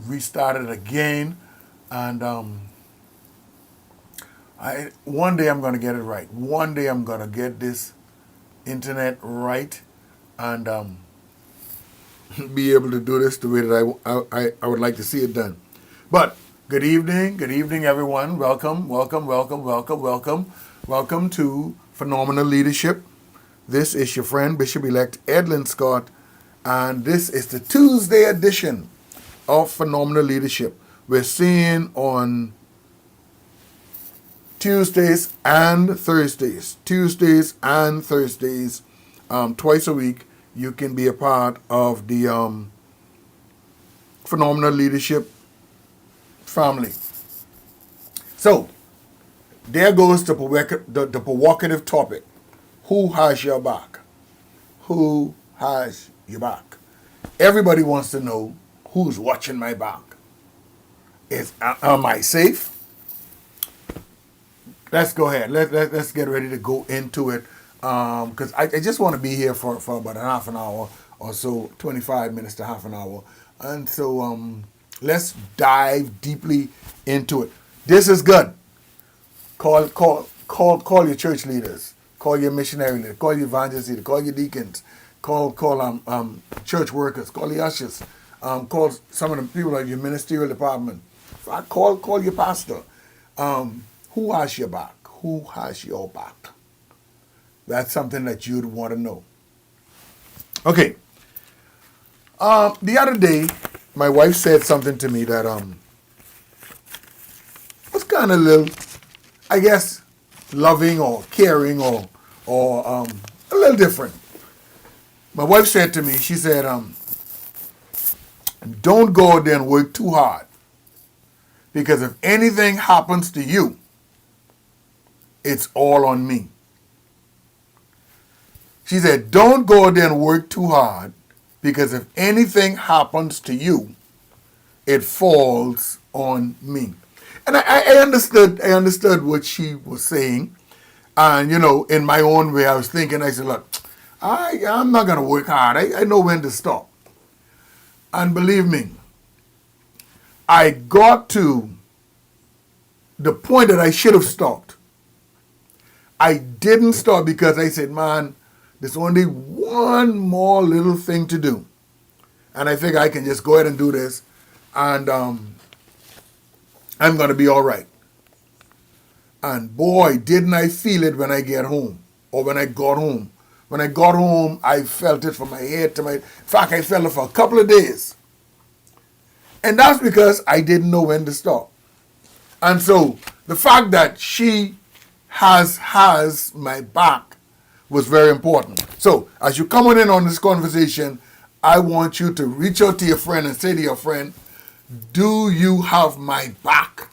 restarted again, and one day I'm going to get it right. One day I'm going to get this internet right, and be able to do this the way that I would like to see it done. But good evening, everyone. Welcome to Phenomenal Leadership. This is your friend, Bishop-elect Edlin Scott, and this is the Tuesday edition of Phenomenal Leadership. We're seeing on Tuesdays and Thursdays, twice a week. You can be a part of the Phenomenal Leadership family. So, there goes the provocative topic. Who has your back? Who has your back? Everybody wants to know who's watching my back. Am I safe? Let's go ahead. Let's get ready to go into it. Because I just want to be here for about a half an hour or so, 25 minutes to half an hour. And so let's dive deeply into it. This is good. Call your church leaders. Call your missionary leaders. Call your evangelist leaders. Call your deacons. Call church workers. Call the ushers. Call some of the people at your ministerial department. Call your pastor. Who has your back? Who has your back? That's something that you'd want to know. Okay. The other day, my wife said something to me that was kind of a little, I guess, loving or caring or a little different. My wife said to me, she said, don't go out there and work too hard. Because if anything happens to you, it's all on me. She said, don't go out there and work too hard, because if anything happens to you, it falls on me. And I understood what she was saying. And, in my own way, I was thinking, I said, look, I'm not going to work hard. I know when to stop. And believe me, I got to the point that I should have stopped. I didn't stop because I said, man, there's only one more little thing to do. And I think I can just go ahead and do this, and I'm going to be all right. And boy, didn't I feel it when I get home, or when I got home. When I got home, I felt it from my head to in fact, I felt it for a couple of days. And that's because I didn't know when to stop. And so the fact that she has my back was very important. So as you're coming in on this conversation, I want you to reach out to your friend and say to your friend, do you have my back?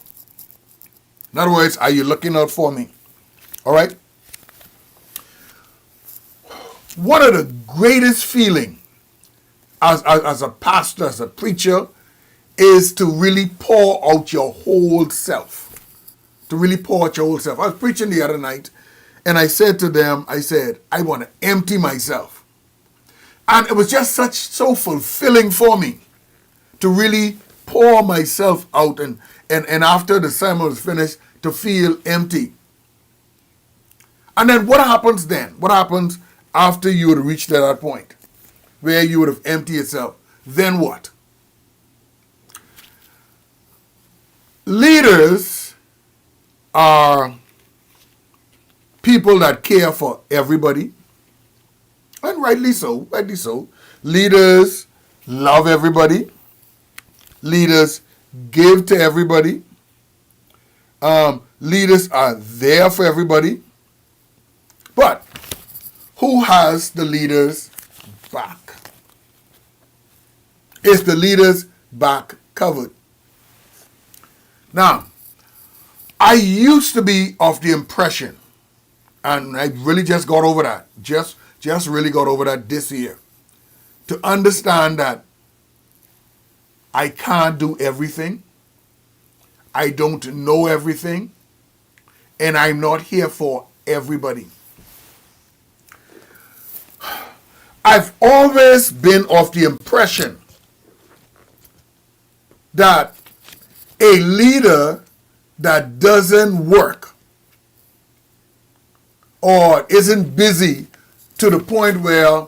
In other words, are you looking out for me? All right? One of the greatest feelings as a pastor, as a preacher, is to really pour out your whole self. To really pour out your whole self. I was preaching the other night, and I said to them, I want to empty myself. And it was just so fulfilling for me to really pour myself out, and after the sermon was finished, to feel empty. And then what happens then? What happens after you would reach that point where you would have emptied yourself? Then what? Leaders are people that care for everybody, and rightly so. Leaders love everybody. Leaders give to everybody. Leaders are there for everybody. But who has the leader's back? Is the leader's back covered? Now, I used to be of the impression, and I really just got over that, just really got over that this year, to understand that I can't do everything, I don't know everything, and I'm not here for everybody. I've always been of the impression that a leader that doesn't work or isn't busy to the point where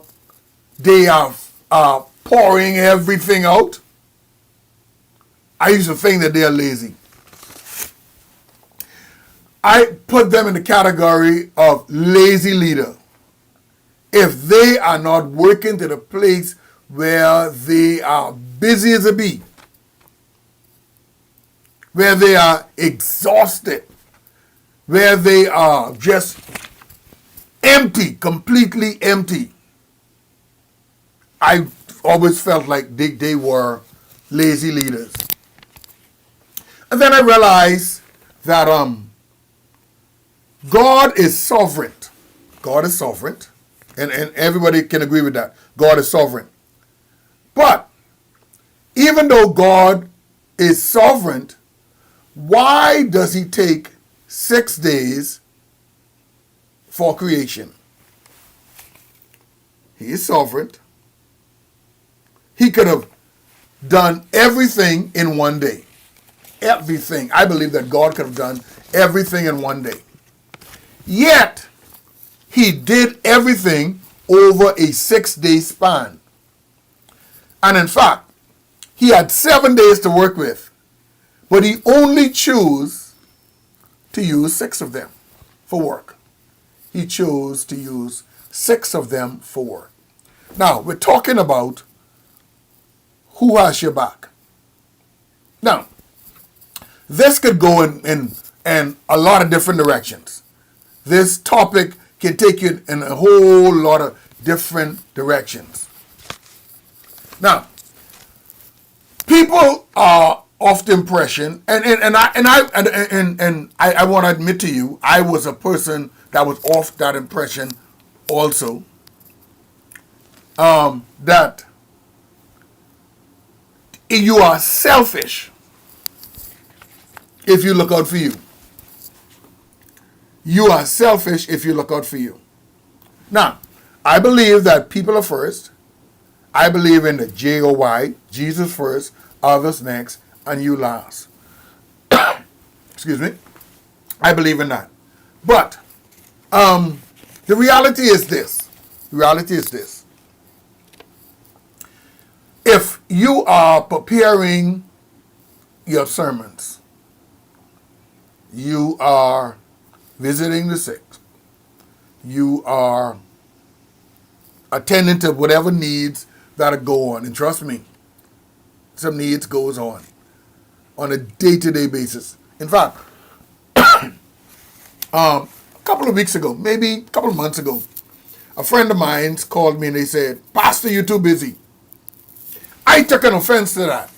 they are pouring everything out, I used to think that they are lazy. I put them in the category of lazy leader. If they are not working to the place where they are busy as a bee, where they are exhausted, where they are just empty, completely empty, I always felt like they were lazy leaders. And then I realized that God is sovereign. God is sovereign. And everybody can agree with that. God is sovereign. But even though God is sovereign, why does he take 6 days for creation? He is sovereign. He could have done everything in one day. Everything. I believe that God could have done everything in one day. Yet, he did everything over a 6-day span. And in fact, he had 7 days to work with, but he only chose to use 6 of them for work. He chose to use 6 of them for work. Now, we're talking about who has your back. Now, this could go in a lot of different directions. This topic can take you in a whole lot of different directions. Now, people are of the impression, and I want to admit to you, I was a person that was off that impression also, that you are selfish if you look out for you. You are selfish if you look out for you. Now, I believe that people are first. I believe in the JOY, Jesus first, others next, and you last. Excuse me. I believe in that. But the reality is this. The reality is this. If you are preparing your sermons, you are visiting the sick, you are attending to whatever needs that go on, and trust me, some needs goes on a day-to-day basis. In fact, a couple of weeks ago, maybe a couple of months ago, a friend of mine called me and they said, "Pastor, you're too busy." I took an offense to that.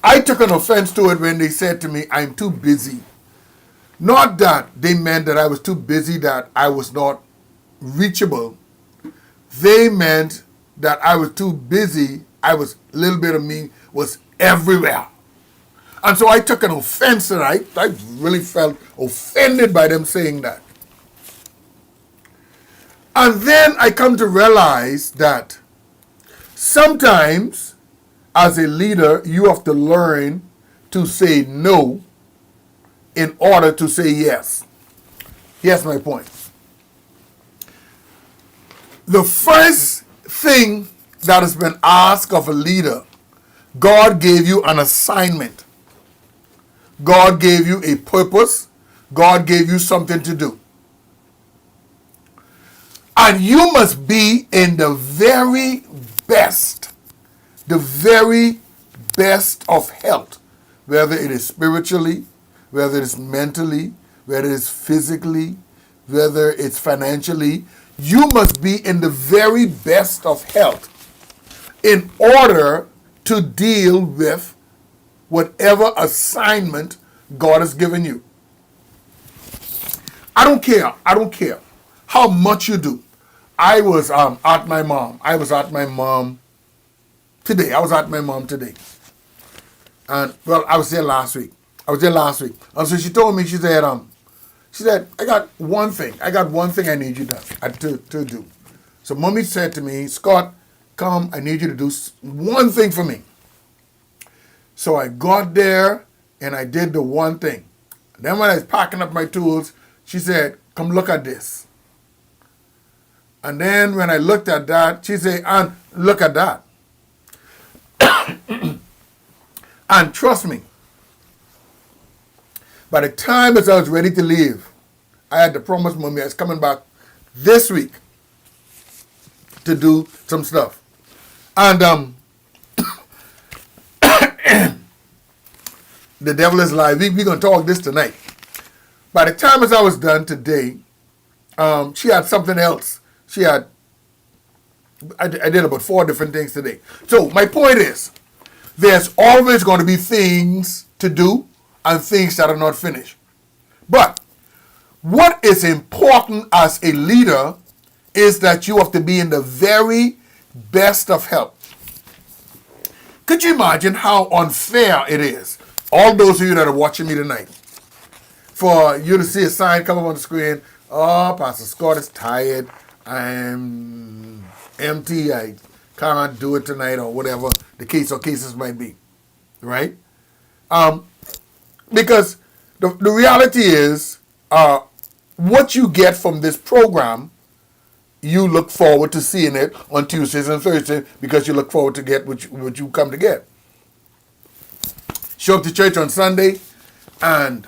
I took an offense to it when they said to me, "I'm too busy." Not that they meant that I was too busy, that I was not reachable. They meant that I was too busy. A little bit of me was everywhere. And so I took an offense to that. I really felt offended by them saying that. And then I come to realize that sometimes as a leader, you have to learn to say no in order to say yes. Here's my point. The first thing that has been asked of a leader, God gave you an assignment. God gave you a purpose. God gave you something to do. And you must be in the very best of health, whether it is spiritually, whether it's mentally, whether it's physically, whether it's financially. You must be in the very best of health in order to deal with whatever assignment God has given you. I don't care how much you do. I was at my mom. I was at my mom today. And, well, I was there last week. And so she told me, she said, I got one thing I need you to do. So Mommy said to me, "Scott, come, I need you to do one thing for me." So I got there and I did the one thing. Then when I was packing up my tools, she said, come look at this. And then when I looked at that, she said, and look at that. And trust me, by the time as I was ready to leave, I had to promise Mommy I was coming back this week to do some stuff. And the devil is alive. We're going to talk this tonight. By the time as I was done today, she had something else. I did about 4 different things today. So my point is, there's always going to be things to do and things that are not finished. But what is important as a leader is that you have to be in the very best of health. Could you imagine how unfair it is, all those of you that are watching me tonight, for you to see a sign come up on the screen, oh, Pastor Scott is tired, I'm empty, I can't do it tonight, or whatever the case or cases might be, right? Because the reality is, what you get from this program, you look forward to seeing it on Tuesdays and Thursdays because you look forward to get what you come to get. Show up to church on Sunday, and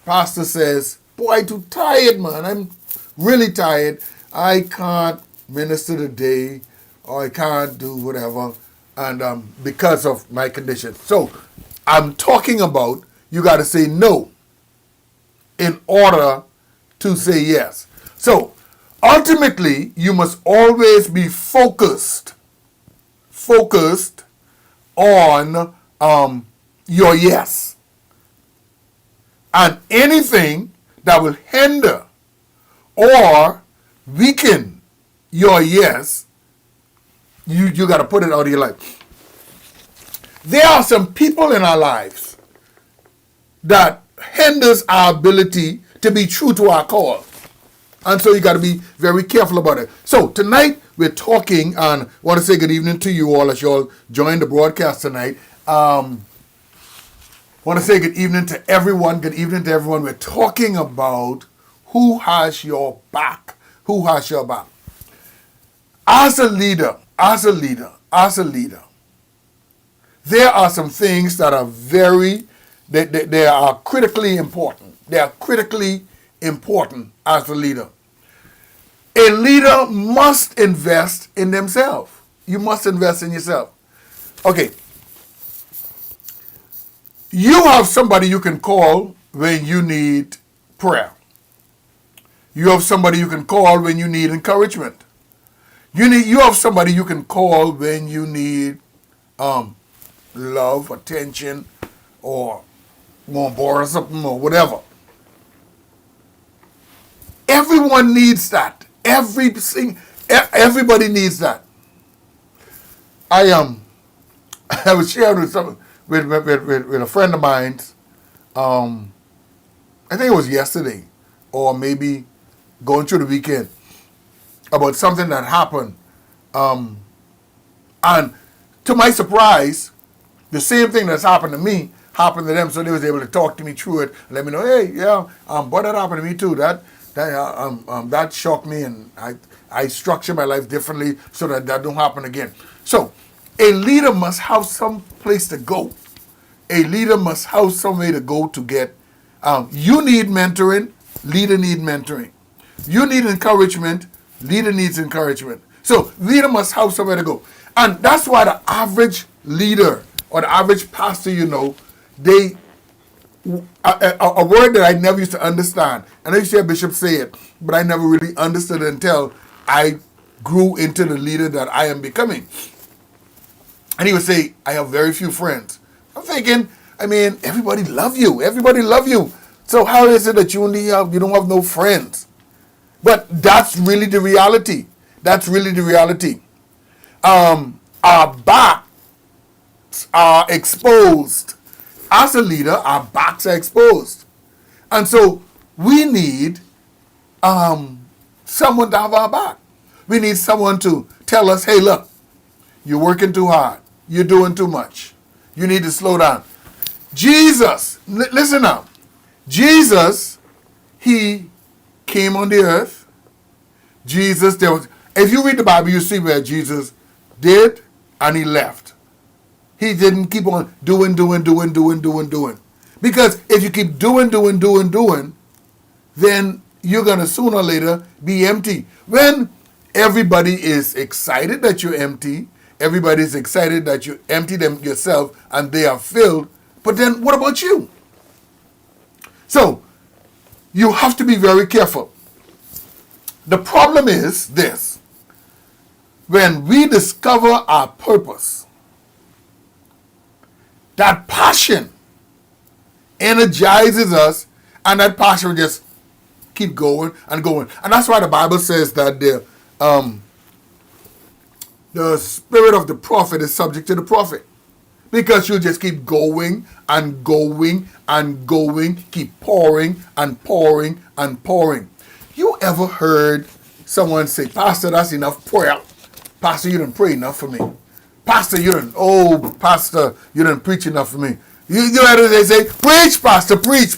pastor says, boy, I'm too tired, man. I'm really tired. I can't minister today, or I can't do whatever, and because of my condition. So I'm talking about you got to say no in order to say yes. So ultimately, you must always be focused on your yes. And anything that will hinder or weaken your yes, you got to put it out of your life. There are some people in our lives that hinders our ability to be true to our call. And so you got to be very careful about it. So tonight we're talking, and I want to say good evening to you all as you all join the broadcast tonight. I want to say good evening to everyone. Good evening to everyone. We're talking about who has your back. Who has your back? As a leader, there are some things that are they are critically important. They are critically important as a leader. A leader must invest in themselves. You must invest in yourself. Okay. You have somebody you can call when you need prayer. You have somebody you can call when you need encouragement. You have somebody you can call when you need love, attention, or want to borrow something or whatever. Everyone needs that. Everybody needs that. I was sharing with with a friend of mine. I think it was yesterday, or maybe going through the weekend, about something that happened. And to my surprise, the same thing that's happened to me happened to them. So they was able to talk to me through it and let me know, hey, yeah, but that happened to me too. That shocked me, and I structure my life differently so that don't happen again. So a leader must have some place to go. A leader must have somewhere to go to get. You need mentoring. Leader need mentoring. You need encouragement. Leader needs encouragement. So leader must have somewhere to go. And that's why the average leader or the average pastor, a word that I never used to understand. And I used to hear Bishop say it, but I never really understood it until I grew into the leader that I am becoming. And he would say, I have very few friends. I'm thinking, everybody love you. Everybody love you. So how is it that you don't have no friends? But that's really the reality. That's really the reality. Our backs are exposed. As a leader, our backs are exposed. And so we need someone to have our back. We need someone to tell us, hey, look, you're working too hard. You're doing too much. You need to slow down. Jesus, listen now. Jesus, he came on the earth. Jesus, if you read the Bible, you see where Jesus did and he left. He didn't keep on doing. Because if you keep doing, then you're going to sooner or later be empty. When everybody is excited that you're empty, everybody's excited that you empty them yourself and they are filled, but then what about you? So, you have to be very careful. The problem is this. When we discover our purpose, that passion energizes us, and that passion will just keep going and going. And that's why the Bible says that the spirit of the prophet is subject to the prophet. Because you'll just keep going and going and going, keep pouring and pouring and pouring. You ever heard someone say, Pastor, that's enough prayer. Pastor, you didn't pray enough for me. Pastor, you didn't preach enough for me. You know they say, preach, Pastor, preach.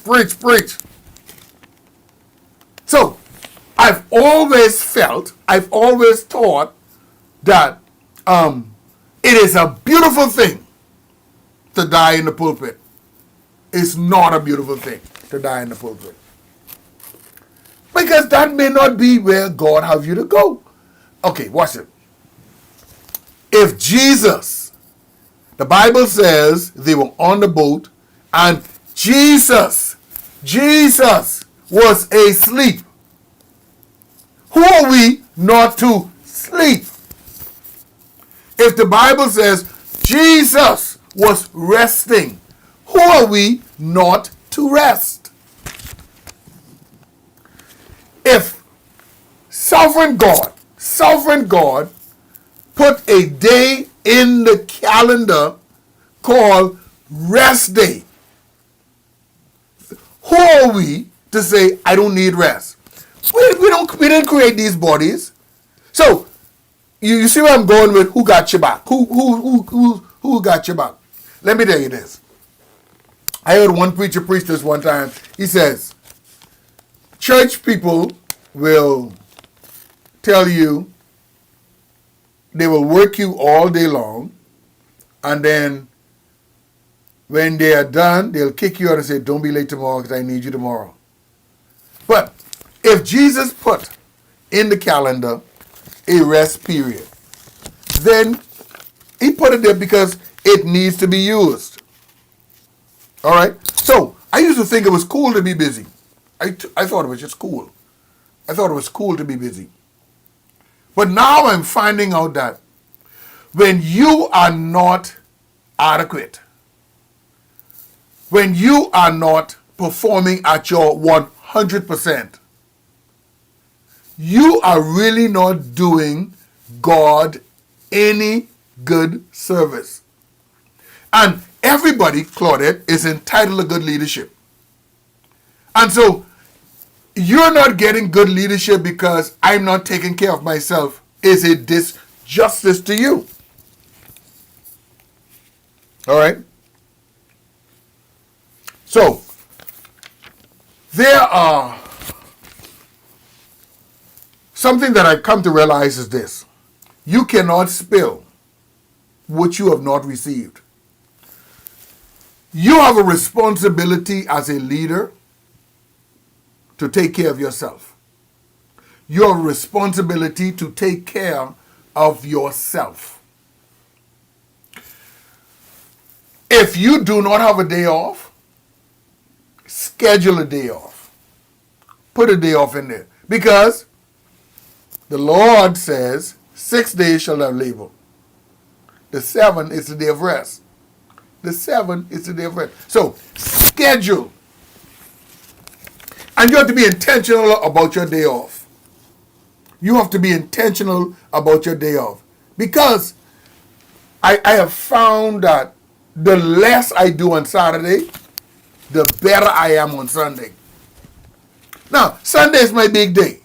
So, I've always thought that it is a beautiful thing to die in the pulpit. It's not a beautiful thing to die in the pulpit. Because that may not be where God have you to go. Okay, watch it. If Jesus, the Bible says they were on the boat and Jesus was asleep. Who are we not to sleep? If the Bible says Jesus was resting, who are we not to rest? If sovereign God put a day in the calendar called rest day, who are we to say, I don't need rest? We didn't create these bodies. So, you see where I'm going with who got your back? Who got your back? Let me tell you this. I heard one preacher preach this one time. He says, church people will tell you, they will work you all day long, and then when they are done, they'll kick you out and say, don't be late tomorrow because I need you tomorrow. But if Jesus put in the calendar a rest period, then he put it there because it needs to be used. All right? So, I used to think it was cool to be busy. I thought it was just cool. I thought it was cool to be busy. But now I'm finding out that when you are not adequate, when you are not performing at your 100%, you are really not doing God any good service. And everybody, Claudette, is entitled to good leadership. And so, you're not getting good leadership because I'm not taking care of myself is a disjustice to you. All right? So, there are something that I've come to realize is this. You cannot spill what you have not received. You have a responsibility as a leader to take care of yourself. You have a responsibility to take care of yourself. If you do not have a day off, schedule a day off. Put a day off in there. Because the Lord says, 6 days shall have labor. The 7th is the day of rest. The 7th is the day of rest. So, schedule. And you have to be intentional about your day off. You have to be intentional about your day off. Because I have found that the less I do on Saturday, the better I am on Sunday. Now, Sunday is my big day.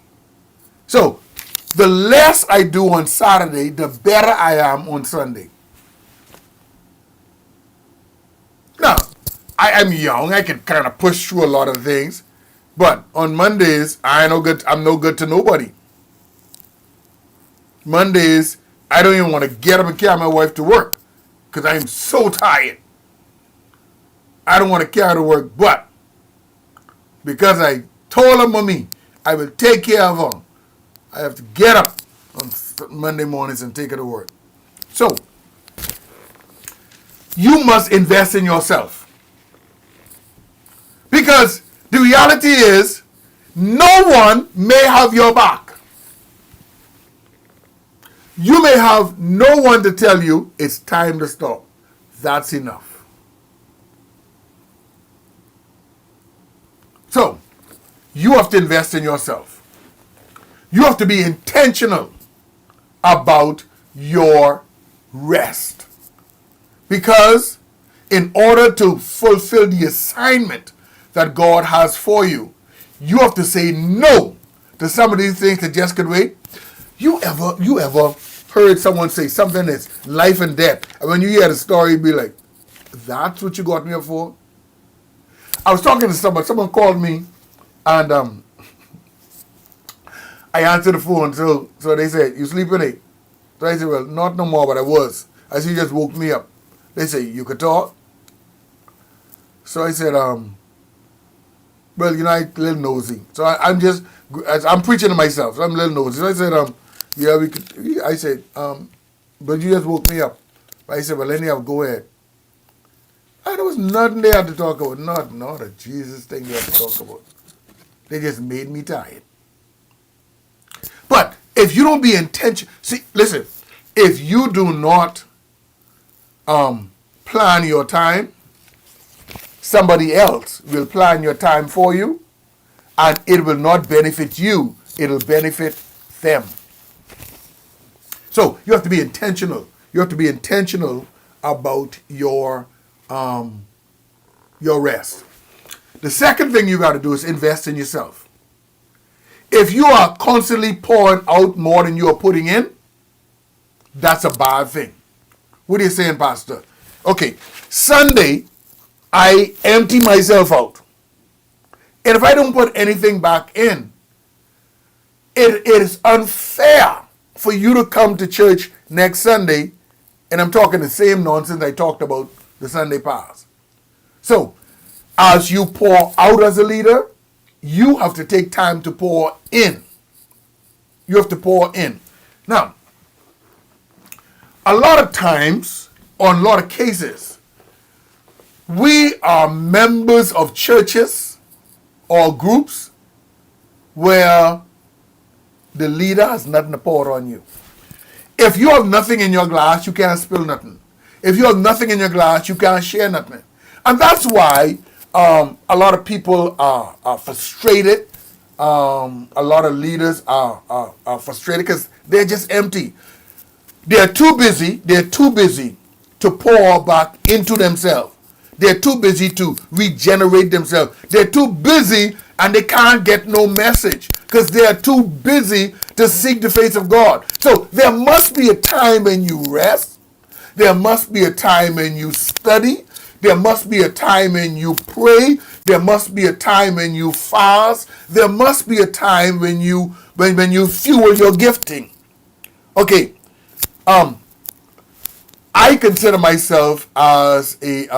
So, the less I do on Saturday, the better I am on Sunday. Now, I'm young. I can kind of push through a lot of things. But on Mondays, I'm no good to nobody. Mondays, I don't even want to get up and carry my wife to work because I am so tired. I don't want to carry her to work, but because I told her, Mommy, I will take care of her, I have to get up on Monday mornings and take her to work. So, you must invest in yourself. Because the reality is, no one may have your back. You may have no one to tell you it's time to stop. That's enough. So, you have to invest in yourself. You have to be intentional about your rest. Because in order to fulfill the assignment that God has for you, you have to say no to some of these things that just could wait. You ever heard someone say something that's life and death, and when you hear the story, you be like, that's what you got me up for? I was talking to someone called me, and I answered the phone, so they said, you sleeping, eh? So I said, well, not no more, but I was. I said, you just woke me up. They said, you could talk? So I said, well, I'm a little nosy. So I'm preaching to myself, so I'm a little nosy. So I said, yeah, we could. I said, but you just woke me up. I said, well, anyhow, go ahead. And there was nothing they had to talk about. Not a Jesus thing they had to talk about. They just made me tired. But if you don't be intentional, see, listen, if you do not plan your time, somebody else will plan your time for you, and it will not benefit you. It will benefit them. So you have to be intentional. You have to be intentional about your rest. The second thing you got to do is invest in yourself. If you are constantly pouring out more than you are putting in, that's a bad thing. What are you saying, Pastor? Okay, Sunday, I empty myself out. And if I don't put anything back in, it is unfair for you to come to church next Sunday, and I'm talking the same nonsense I talked about the Sunday past. So, as you pour out as a leader, you have to take time to pour in. You have to pour in. Now, a lot of times, on a lot of cases, we are members of churches or groups where the leader has nothing to pour on you. If you have nothing in your glass, you can't spill nothing. If you have nothing in your glass, you can't share nothing. And that's why a lot of people are frustrated. A lot of leaders are frustrated because they're just empty. They're too busy to pour back into themselves. They're too busy to regenerate themselves. They're too busy and they can't get no message because they are too busy to seek the face of God. So there must be a time when you rest. There must be a time when you study. There must be a time when you pray. There must be a time when you fast. There must be a time when you fuel your gifting. Okay. I consider myself as a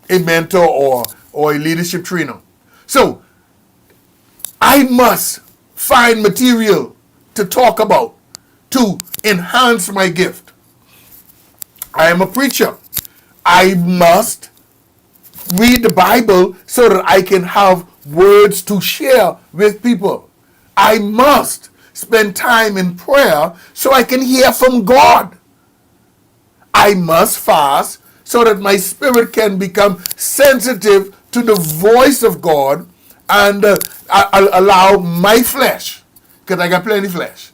mentor or a leadership trainer. So I must find material to talk about to enhance my gift. I am a preacher. I must read the Bible so that I can have words to share with people. I must spend time in prayer so I can hear from God. I must fast so that my spirit can become sensitive to the voice of God and I'll allow my flesh, because I got plenty of flesh,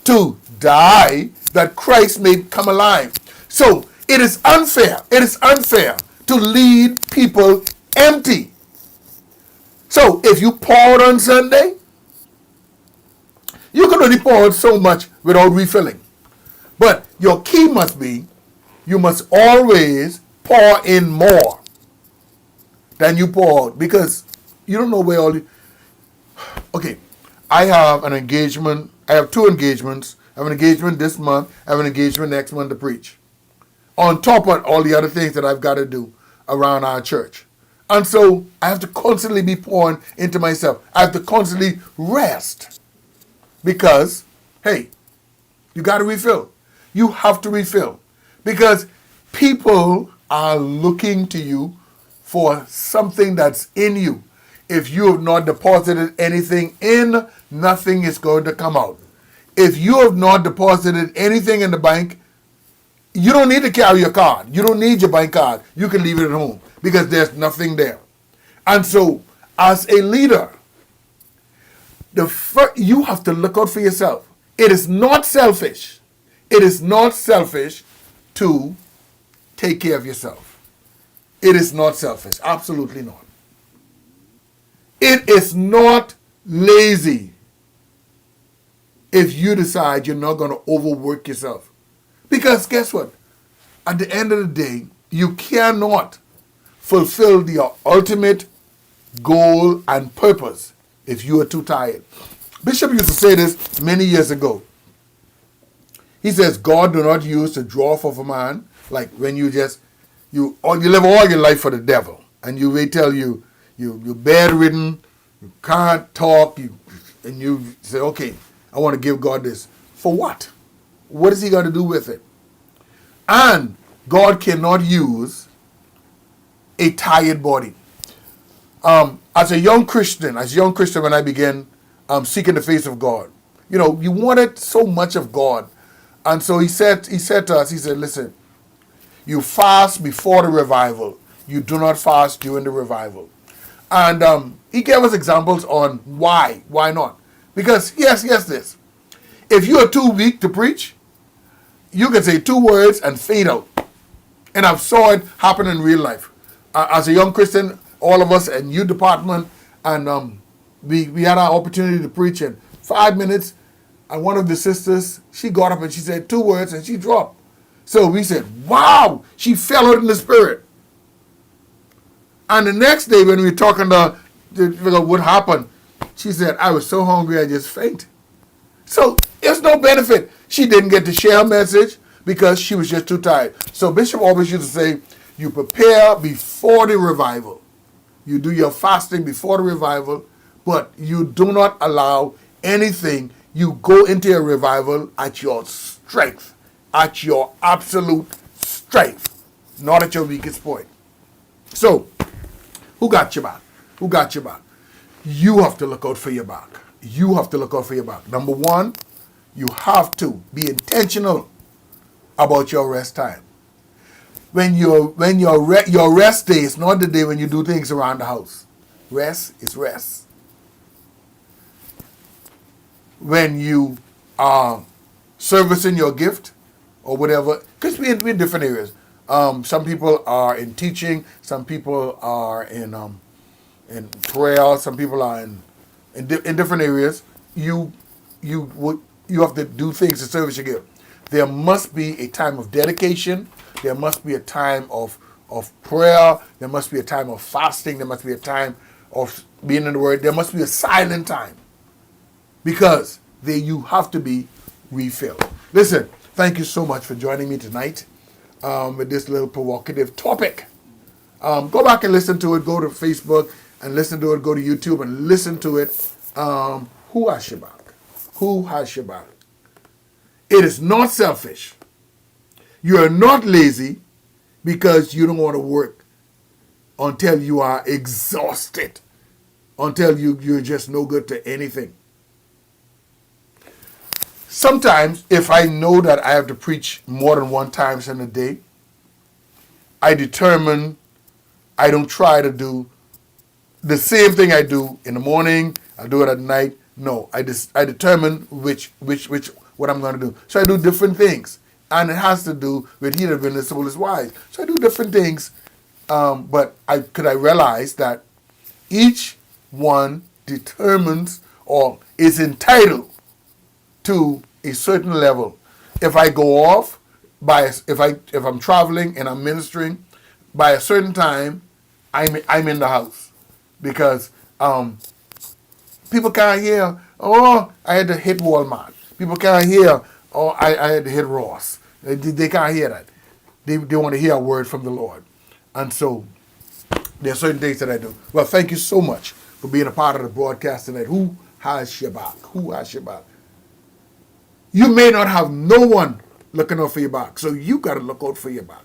to die that Christ may come alive. So it is unfair. It is unfair to lead people empty. So if you pour on Sunday, you can only pour out so much without refilling. But your key must be, you must always pour in more. Then you pour out because you don't know where all the... Okay, I have an engagement. I have 2 engagements. I have an engagement this month. I have an engagement next month to preach. On top of all the other things that I've got to do around our church. And so I have to constantly be pouring into myself. I have to constantly rest. Because, hey, you got to refill. You have to refill. Because people are looking to you for something that's in you. If you have not deposited anything in, nothing is going to come out. If you have not deposited anything in the bank, you don't need to carry your card. You don't need your bank card. You can leave it at home because there's nothing there. And so, as a leader, you have to look out for yourself. It is not selfish. It is not selfish to take care of yourself. It is not selfish. Absolutely not. It is not lazy if you decide you're not going to overwork yourself. Because guess what? At the end of the day, you cannot fulfill your ultimate goal and purpose if you are too tired. Bishop used to say this many years ago. He says, God do not use the dwarf of a man, like when you live all your life for the devil, and they tell you're bedridden, you can't talk, and you say, okay, I want to give God this. For what? What is he going to do with it? And God cannot use a tired body. As a young Christian, when I began seeking the face of God, you wanted so much of God. And so he said to us, he said, listen, you fast before the revival. You do not fast during the revival. And he gave us examples on why. Why not? Because, yes, this. If you are too weak to preach, you can say 2 words and fade out. And I've saw it happen in real life. As a young Christian, all of us in youth department, and we had our opportunity to preach in 5 minutes, and one of the sisters, she got up and she said 2 words and she dropped. So we said, wow, she fell out in the spirit. And the next day when we were talking to what happened, she said, I was so hungry I just fainted. So there's no benefit. She didn't get to share her message because she was just too tired. So Bishop always used to say, you prepare before the revival. You do your fasting before the revival, but you do not allow anything. You go into a revival at your strength, at your absolute strength, not at your weakest point. So, who got your back? Who got your back? You have to look out for your back. You have to look out for your back. Number 1, you have to be intentional about your rest time. When your rest day is not the day when you do things around the house. Rest is rest. When you are servicing your gift or whatever, because we're in different areas. Some people are in teaching. Some people are in prayer. Some people are in different areas. You have to do things to service your gift. There must be a time of dedication. There must be a time of prayer. There must be a time of fasting. There must be a time of being in the Word. There must be a silent time. Because you have to be refilled. Listen, thank you so much for joining me tonight with this little provocative topic. Go back and listen to it. Go to Facebook and listen to it. Go to YouTube and listen to it. Who has your back? Who has your back? It is not selfish. You are not lazy because you don't want to work until you are exhausted, until you're just no good to anything. Sometimes, if I know that I have to preach more than 1 time in a day, I don't try to do the same thing I do in the morning, I do it at night. No, I determine what I'm going to do. So I do different things. And it has to do with he that will the soul is wise. So I do different things, but I realize that each one determines or is entitled to a certain level. If I go off if I'm traveling and I'm ministering by a certain time, I'm in the house because people can't hear. Oh, I had to hit Walmart. People can't hear. Oh, I had to hit Ross. They can't hear that. They want to hear a word from the Lord, and so there are certain things that I do. Well, thank you so much for being a part of the broadcast tonight. Who has your back? Who has your back? You may not have no one looking out for your back, so you got to look out for your back.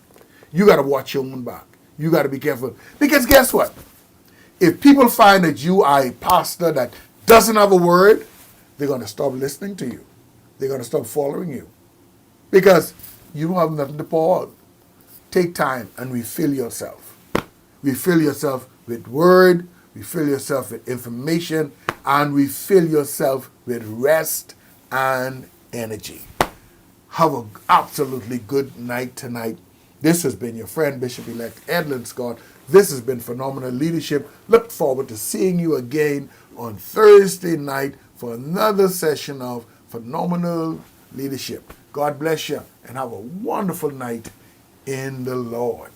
You got to watch your own back. You got to be careful. Because guess what? If people find that you are a pastor that doesn't have a word, they're going to stop listening to you. They're going to stop following you. Because you don't have nothing to pour out. Take time and refill yourself. Refill yourself with word, refill yourself with information, and refill yourself with rest and energy. Have an absolutely good night tonight. This has been your friend, Bishop-elect Edlin Scott. This has been Phenomenal Leadership. Look forward to seeing you again on Thursday night for another session of Phenomenal Leadership. God bless you and have a wonderful night in the Lord.